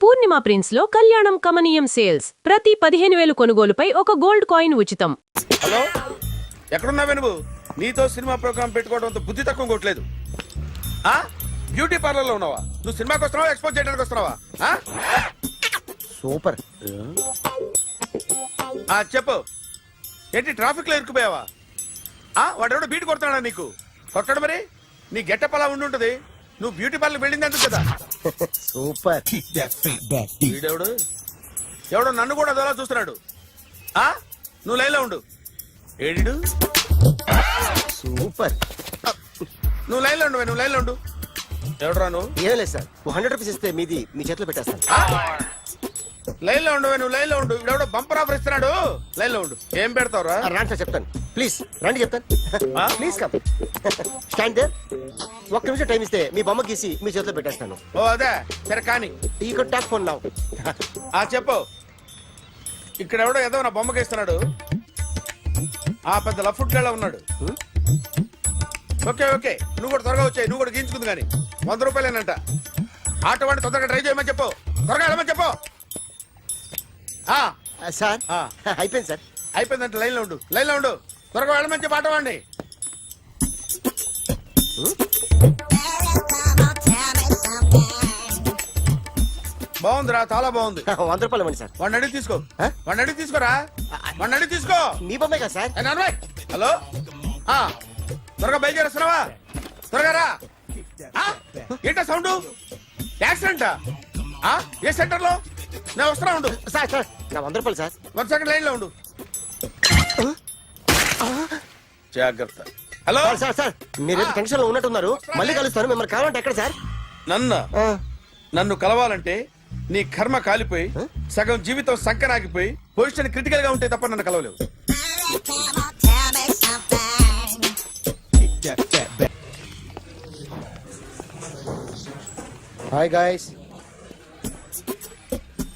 పూర్ణిమ prince లో కళ్యాణం కమనీయం సేల్స్ ప్రతి 15,000 కొనుగోలుపై ఒక గోల్డ్ కాయిన్ ఉచితం. హలో, ఎక్కడున్నావే నువ్వు? నీతో సినిమా ప్రోగ్రామ్ పెట్టుకోవడంతో బుద్ధి తక్కువ కొట్టలేదు. బ్యూటీ పార్లర్ లో ఉన్నావా? నువ్వు సినిమాకి వస్తున్నావా, ఎక్స్పోజ్ చేయడానికి వస్తున్నావా? సూపర్. చెప్పు, ఏంటి ట్రాఫిక్ లో ఇరుక్కుపోయావా? వాడెవడో బీట్ కొడతాడా నీకు? కొట్టాడు మరి. నీ గెట్టప్ అలా ఉండుంటది. నువ్వు బ్యూటీ పార్లర్ వెళ్ళింది ఎందుకు కదా? సూపర్. వీడెవడు? ఎవడో నన్ను కూడా అదోలా చూస్తున్నాడు. నువ్వు లైన్లో ఉండు. ఏడిడు? సూపర్. నువ్వు లైన్లో ఉండు, నువ్వు లైన్లో ఉండు. ఎవడరా నువ్వు? ఏం లేదు సార్, 100 రూపీస్ ఇస్తే మీది మీ చేతిలో పెట్టేస్తాను. లైన్లో ఉండు, నువ్వు లైన్లో ఉండు. ఇవిడెవడో బంపర్ ఆఫర్ ఇస్తున్నాడు. లైన్లో ఉండు. ఏం పెడతావురా? రాండి సార్, చెప్తాను. ప్లీజ్ రండి, చెప్తాను. Please come. Stand there. ఒక్క నిమిషం టైం ఇస్తే మీ బొమ్మ గీసి మీ చేతిలో పెట్టేస్తాను. ఓ అదే సరే కానీ. ఈ కుడ్ టాక్ ఫోన్ నౌ. చెప్పు. ఇక్కడ ఎవడో ఏదో నా బొమ్మకి ఇస్తున్నాడు. పెద్ద లఫుట్ గళ్ళ ఉన్నాడు. ఓకే ఓకే, నువ్వు కూడా త్వరగా వచ్చాయి. నువ్వు కూడా గీంచుకుంది కానీ 100 రూపాయలేనంట. ఆటో వాడిని తొందరగా ట్రై చేయమని చెప్పు. త్వరగా వెళ్ళమని చెప్పు. సార్ అయిపోయింది సార్. అయిపోయిందంటే లైన్లో ఉండు, లైన్లో ఉండు. త్వరగా వెళ్ళమని చెప్పు ఆటో వాడిని. బాగుందిరా, చాలా బాగుంది. 100 రూపాయలు ఇవ్వండి సార్. వాడిని అడిగి తీసుకో. వాడిని అడిగి తీసుకోరా. వాడిని అడిగి తీసుకో. మీ బొమ్మే కదా సార్. హలో, త్వరగా బయలుదేరేస్తున్నావా? త్వరగా రా. ఏంటా సౌండ్? యాక్సిడెంట్? ఏ సెంటర్ లో? నేను వస్తున్నా ఉండు. సార్ సార్ నా 100 రూపాయలు సార్. 1 సెకండ్ లైన్ లో ఉండు. జాగ్రత్త. హలో సార్ సార్, మీరు టెన్షన్ లో ఉన్నట్టున్నారు. మళ్ళీ కలుస్తాను. మిమ్మల్ని కావాలంటే ఎక్కడ సార్? నన్ను కలవాలంటే నీ కర్మ కాలిపోయి సగం జీవితం సంకనాగిపోయి పొజిషన్ క్రిటికల్ గా ఉంటే తప్ప నన్ను కలవలేవు. Hi guys.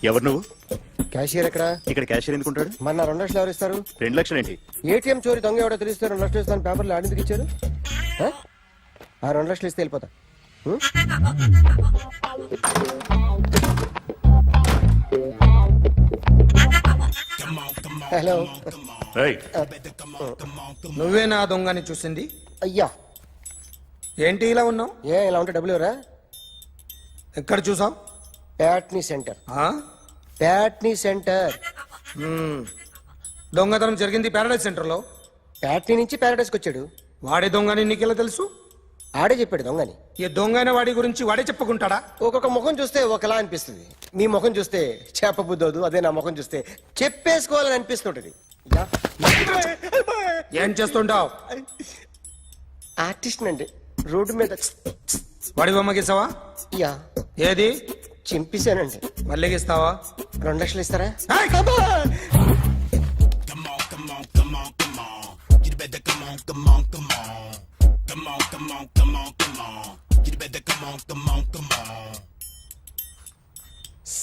ఎవరు నువ్వు? క్యాషియర్ ఎక్కడ? ఇక్కడ క్యాషియర్ ఎందుకుంటాడు? మన 2 లక్షలు ఎవరు ఇస్తారు? 2 లక్షలు ఏంటి? ఏటీఎం చోరీ దొంగ ఎవడో తెలిస్తే 2 లక్షలు ఇస్తాను పేపర్లు ఆడిందుకు ఇచ్చారు. 2 లక్షలు ఇస్తే వెళ్ళిపోతా. హలో. నువ్వే నా దొంగని చూసింది? అయ్యా ఏంటి ఇలా ఉన్నావు? ఇలా ఉంటే డబ్బులు ఎవరా? ఎక్కడ చూసావు? ప్యాట్నీ సెంటర్. ప్యాట్నీ సెంటర్. దొంగతనం జరిగింది ప్యారడైజ్ సెంటర్ లో. ప్యాట్నీ నుంచి ప్యారడైజ్కి వచ్చాడు. వాడే దొంగని నీకెలా తెలుసు? ఆడే చెప్పాడు దొంగని. ఈ దొంగైన వాడి గురించి వాడే చెప్పుకుంటాడా? ఒక్కొక్క ముఖం చూస్తే ఒకలా అనిపిస్తుంది. మీ ముఖం చూస్తే చెప్పబుద్దోదు. అదే నా ముఖం చూస్తే చెప్పేసుకోవాలని అనిపిస్తుంటది. ఏం చేస్తుంటావు? ఆర్టిస్ట్ అండి. రోడ్డు మీద వాడి బొమ్మ గీసావా? యా. ఏది? చింపేశానండి. మళ్ళీ గీస్తావా? 2 లక్షలు ఇస్తారా?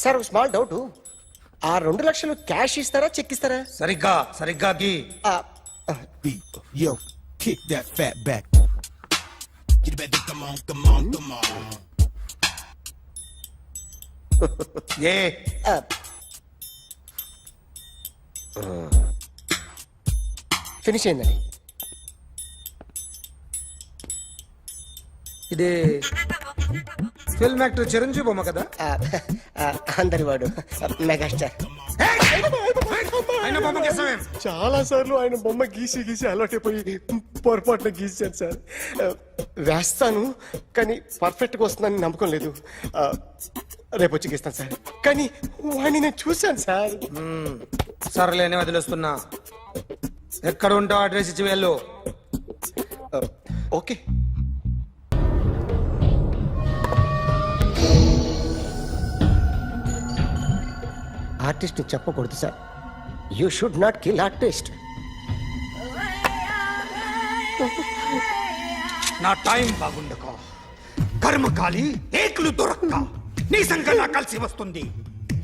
Sir small doubt. 2 లక్షలు క్యాష్ ఇస్తారా, చెక్ ఇస్తారా? సరిగ్గా గీ. Yo, kick that fat back. You better come on. A finish అయిందండి. ఇది ఫిల్మ్ యాక్టర్ చిరంజీవి బొమ్మ కదా? అందరి వాడు మెగాస్టార్. ఆయన బొమ్మ గీసావేం? చాలా సార్లు ఆయన బొమ్మ గీసి అలవాటైపోయి పొరపాటున గీసాను సార్. వేస్తాను కానీ పర్ఫెక్ట్ గా వస్తుందని నమ్మకం లేదు. రేపు వచ్చి గీస్తాను సార్. కానీ వాడిని నేను చూశాను సార్. సర్లేనే వదిలేస్తున్నా. ఎక్కడ ఉంటావు అడ్రస్ ఇచ్చి వెళ్ళు. ఓకే. ఆర్టిస్ట్ చెప్పకూడదు sir. You should not kill artist. నా టైం బాగుండక కర్మకాలి ఏకులు దొరక్క నీ సంకల్లా కలిసి వస్తుంది.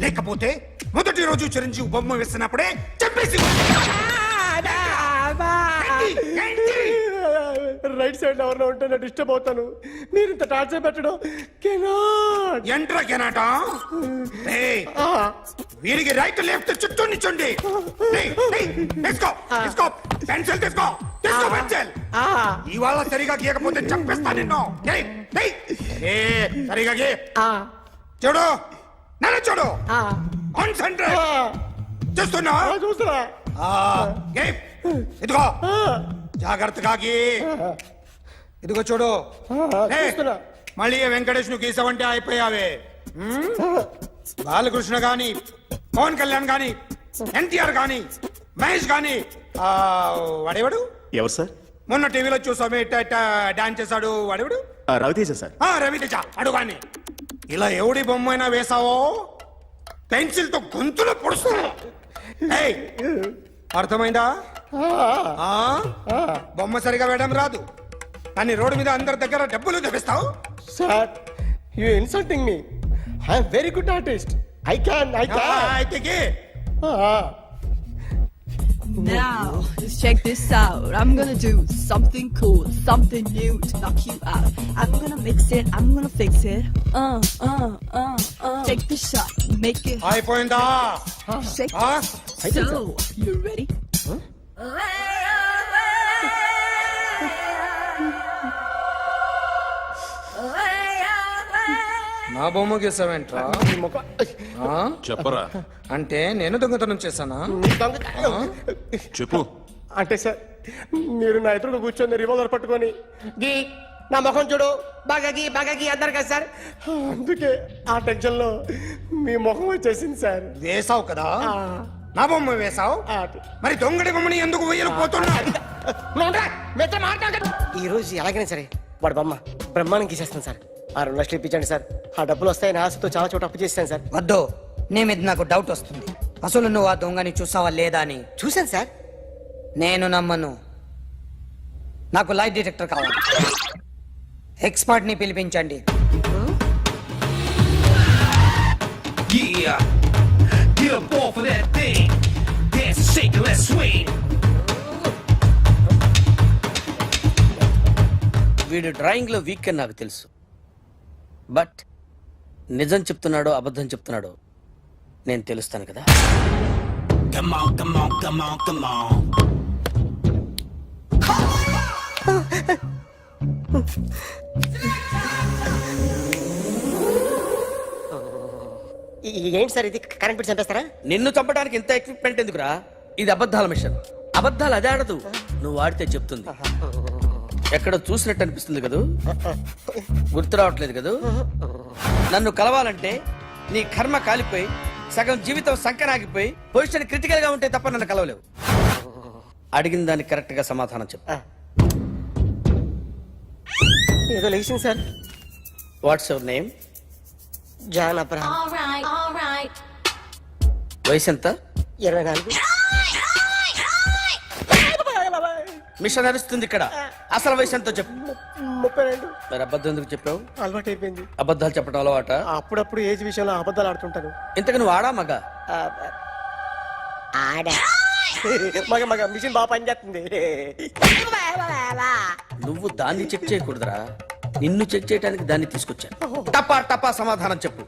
లేకపోతే మొదటి రోజు చిరంజీవి బొమ్మ వేసినప్పుడే చెప్పేసి రైట్ సైడ్ ఎవరిలో ఉంటే నేను డిస్టర్బ్ అవుతాను. మీరు ఇంత టార్చర్ పెట్టడం ఎంట్రా కెనాటా. వీరికి రైట్ లెఫ్ట్ చుట్టూ నిచ్చండి. తీసుకో పెన్సిల్ తీసుకో పెన్సిల్. ఇవాళ సరిగా గీయకపోతే చంపేస్తా నిన్ను. సరిగా గీ. చూడు నన్ను చూడు. కాన్సంట్రేట్ చూస్తున్నా. చూస్తున్నా. ఇదిగో జాగ్రత్తగా గీ. ఇదిగో చూడు. చూస్తున్నా. మళ్ళీ వెంకటేష్ ను గీసావంటే అయిపోయావే. బాలకృష్ణ గాని, పవన్ కళ్యాణ్ గాని, ఎన్టీఆర్ గాని, మహేష్ గాని, వాడేవాడు ఎవరు సార్? మొన్న టీవీలో చూసామే డాన్స్ చేశాడు వాడేవాడు? రవితేజ సార్. రవితేజ అడుగాని. ఇలా ఎవడి బొమ్మ అయినా వేసావో పెన్సిల్ తో గొంతులో పొడుస్తావు. అర్థమైందా? బొమ్మ సరిగా వేయడం రాదు కానీ రోడ్డు మీద అందరి దగ్గర డబ్బులు తెప్పిస్తావు. Sir you insulting me. I'm very good artist. I can. అయితే Now, just check this out. I'm gonna do something cool, something new to knock you out. I'm gonna mix it, I'm gonna fix it. Take the shot, make it అయిపోయిందా? shake. So, you ready? నా బొమ్మ గీసావేంట్రా? చెప్పరా అంటే నేను దొంగతనం చేశానా? చెప్పు. అంటే సార్ మీరు నా ఎదురుగా కూర్చొని రివాల్వర్ పట్టుకొని గీ నా ముఖం చూడు బాగా గీ అన్నారు కదా సార్. అందుకే ఆ టెన్షన్ లో మీ ముఖం వచ్చేసింది సార్. వేసావు కదా, నా బొమ్మ వేసావు. మరి దొంగడి బొమ్మని ఎందుకు వేయలేకపోతున్నా? ఈ రోజు ఎలాగైనా సరే వాడు బొమ్మ బ్రహ్మాండం గీసేస్తాను సార్. ఆ 2 లక్షలు ఇప్పించండి సార్. ఆ డబ్బులు వస్తాయని ఆశతో చాలా చోట అప్పు చేస్తాను సార్. వద్దు, నీ మీద నాకు డౌట్ వస్తుంది. అసలు నువ్వు ఆ దొంగని చూసావా లేదా అని. చూశాను సార్. నేను నమ్మను. నాకు లైట్ డిటెక్టర్ కావాలి. ఎక్స్పర్ట్ ని పిలిపించండి. Yeah, get up off of that thing. Dance and shake and let's swing. వీడు డ్రాయింగ్ లో వీక్ అని నాకు తెలుసు. బట్ నిజం చెప్తున్నాడో అబద్ధం చెప్తున్నాడో నేను తెలుస్తాను కదా. Come on, come on, come on, come on. ఏంటి సార్ ఇది? కరెంట్ బిల్ చంపేస్తారా? నిన్ను చంపడానికి ఇంత ఎక్విప్మెంట్ ఎందుకురా? ఇది అబద్ధాల మిషన్. అబద్ధాలు అదే ఆడదు, నువ్వు ఆడితే చెప్తుంది. ఎక్కడో చూసినట్టు అనిపిస్తుంది కదూ, గుర్తు రావట్లేదు కదూ. నన్ను కలవాలంటే నీ కర్మ కాలిపోయి సగం జీవితం సంకనాగిపోయి పొజిషన్ క్రిటికల్ గా ఉంటే తప్ప నన్ను కలవలేవు. అడిగిన దానికి కరెక్ట్ గా సమాధానం చెప్పు. ఏదో లేచింది sir. What's your name? John Abraham. వయసు ఎంత? 24. మిషన్ నడుస్తుంది ఇక్కడ. అసలు వయసు ఎంతో చెప్పు. 32. మరి అబద్ధం ఎందుకు చెప్పావు? అలవాటు అయిపోయింది. అబద్ధాలు చెప్పడం అలవాట? అప్పుడప్పుడు ఏజ్ విషయంలో అబద్ధాలు ఆడుతుంటాను. ఇంతకు నువ్వు ఆడా మగ? ఆడా. మగ మిషన్ బాగా పనిచేస్తుంది. నువ్వు దాన్ని చెక్ చేయకూడదురా, నిన్ను చెక్ చేయడానికి దాన్ని తీసుకొచ్చాను. టపా టపా సమాధానం చెప్పు.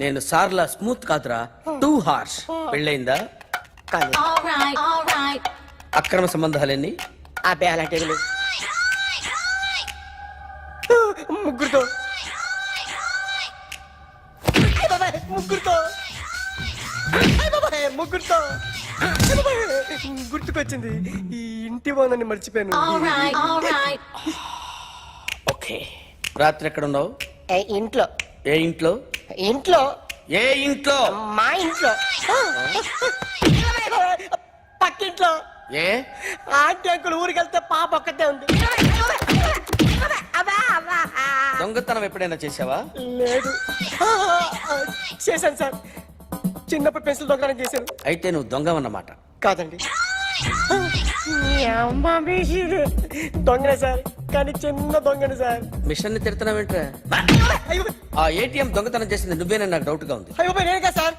నేను సార్లా స్మూత్ కాదురా, టూ హార్ష్. పెళ్ళయిందా? కానీ అక్రమ సంబంధాలన్నీ? అబ్బే అలాంటి ముగ్గురుతో ముగ్గురుతో గుర్తుకొచ్చింది. ఈ ఇంటి బాగుందని మర్చిపోయాను. ఓకే. రాత్రి ఎక్కడ ఉన్నావు? ఇంట్లో. ఏ ఇంట్లో? ఇంట్లో. ఏ ఇంట్లో? మా ఇంట్లో. పక్కింట్లో. ఏ ఆంటీ అంకుల్ ఊరికి వెళ్తే పాప ఒక్కతే ఉంది. దొంగతనం ఎప్పుడైనా చేసావా? లేదు. చేశాను సార్. చిన్నప్పుడు పెన్సిల్ దొంగతనం చేశాను. అయితే నువ్వు దొంగవన్నమాట. కాదండి, దొంగనే సార్, కానీ చిన్న దొంగని సార్. మిషన్ ని తిడుతున్నావేంట్రా? ఆ ఏటీఎం దొంగతనం చేసింది నువ్వేనని నాకు డౌట్ గా ఉంది. అయ్యో నేను కదా సార్,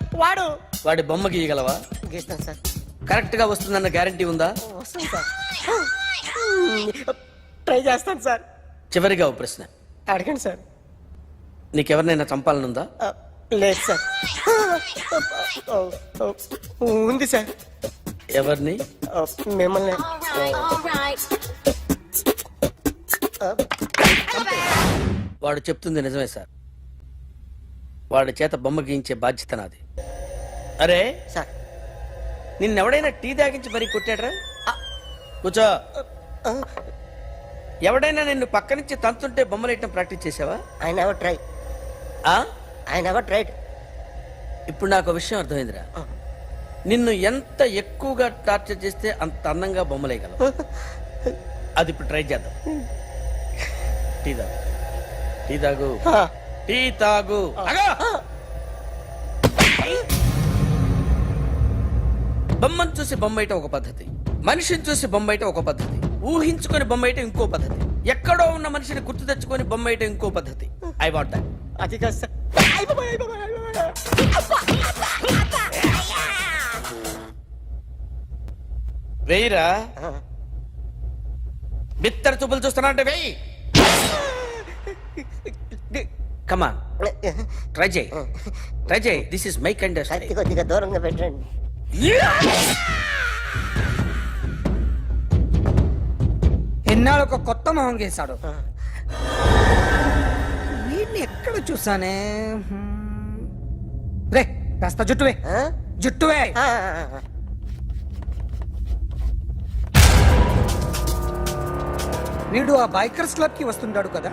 వాడి బొమ్మ గీయగలవా? గీస్తాను సార్. కరెక్ట్ గా వస్తుందన్న గ్యారంటీ ఉందా? వస్తాను సార్. ట్రై చేస్తాను సార్. చివరిగా ఓ ప్రశ్న అడగండి సార్. నీకెవరినైనా చంపాలనుందా? లేదు సార్. ఉంది సార్. ఎవరిని? మిమ్మల్ని. వాడు చెప్తుంది నిజమే సార్. వాడి చేత బొమ్మ గీయించే బాధ్యత నాది. అరే సార్ నిన్నెవడైనా టీ తాగించి మరీ కొట్టాడ్రా? కూర్చో. ఎవడైనా నిన్ను పక్క నుంచి తంతుంటే బొమ్మలు వేయటం ప్రాక్టీస్ చేసావా? I never try. I never tried. ఇప్పుడు నాకు విషయం అర్థమైందిరా. నిన్ను ఎంత ఎక్కువగా టార్చర్ చేస్తే అంత అందంగా బొమ్మలేయగలవు. అది ఇప్పుడు ట్రై చేద్దాం. టీ తాగు, టీ తాగు, టీ తాగు. బొమ్మను చూసి బొమ్మేయటం ఒక పద్ధతి, మనిషిని చూసి బొమ్మేయటం ఒక పద్ధతి, ఊహించుకొని బొమ్మేయటం ఇంకో పద్ధతి, ఎక్కడో ఉన్న మనిషిని గుర్తు తెచ్చుకొని బొమ్మేయటం ఇంకో పద్ధతి. I want that. అది కాదు సార్. వెయ్యిరా. బిత్తర చూపులు చూస్తున్నా అంటే వెయ్యి. కమాన్ ట్రై చేయి, ట్రై చేయి. This is my kind of style. కొద్దిగా దూరంగా పెట్టండి. ఎన్నాళ్ళు ఒక కొత్త మొహం గీశాడు. వీడిని ఎక్కడ చూసానే? రే కాస్త జుట్టువే, జుట్టువే. వీడు ఆ బైకర్స్ క్లబ్ కి వస్తుంటాడు కదా.